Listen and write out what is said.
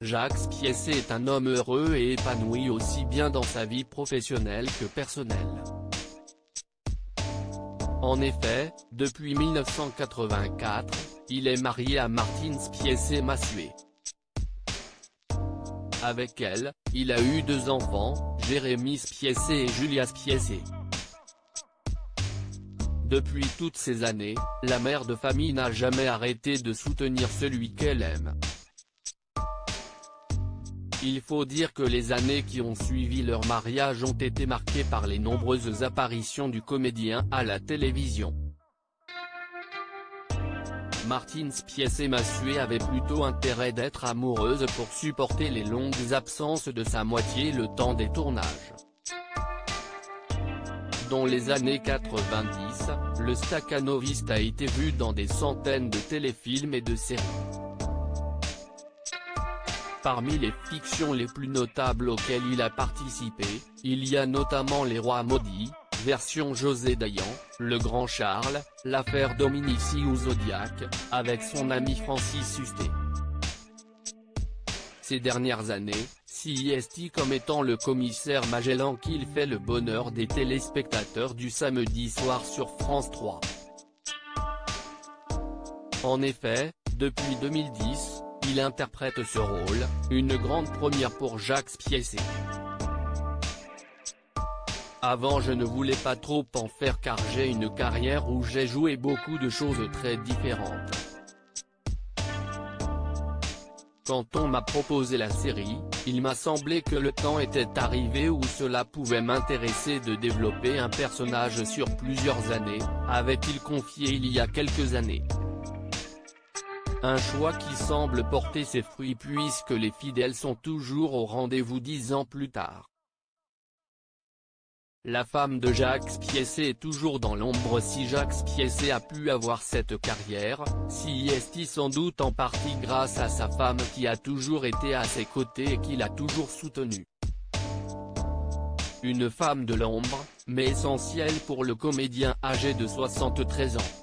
Jacques Spiessé est un homme heureux et épanoui aussi bien dans sa vie professionnelle que personnelle. En effet, depuis 1984, il est marié à Martine Spiessé-Massuet. Avec elle, il a eu 2 enfants, Jérémy Spiessé et Julia Spiessé. Depuis toutes ces années, la mère de famille n'a jamais arrêté de soutenir celui qu'elle aime. Il faut dire que les années qui ont suivi leur mariage ont été marquées par les nombreuses apparitions du comédien à la télévision. Martine Spiessé-Massuet avait plutôt intérêt d'être amoureuse pour supporter les longues absences de sa moitié le temps des tournages. Dans les années 90, le stakhanoviste a été vu dans des centaines de téléfilms et de séries. Parmi les fictions les plus notables auxquelles il a participé, il y a notamment Les Rois Maudits, version José Dayan, Le Grand Charles, L'affaire Dominici ou Zodiac, avec son ami Francis Huster. Ces dernières années, s'y est comme étant le commissaire Magellan qu'il fait le bonheur des téléspectateurs du samedi soir sur France 3. En effet, depuis 2010, il interprète ce rôle, une grande première pour Jacques Spiessé. Avant je ne voulais pas trop en faire car j'ai une carrière où j'ai joué beaucoup de choses très différentes. Quand on m'a proposé la série, il m'a semblé que le temps était arrivé où cela pouvait m'intéresser de développer un personnage sur plusieurs années, avait-il confié il y a quelques années. Un choix qui semble porter ses fruits puisque les fidèles sont toujours au rendez-vous 10 ans plus tard. La femme de Jacques Spiessé est toujours dans l'ombre. Si Jacques Spiessé a pu avoir cette carrière, si est sans doute en partie grâce à sa femme qui a toujours été à ses côtés et qui l'a toujours soutenu. Une femme de l'ombre, mais essentielle pour le comédien âgé de 73 ans.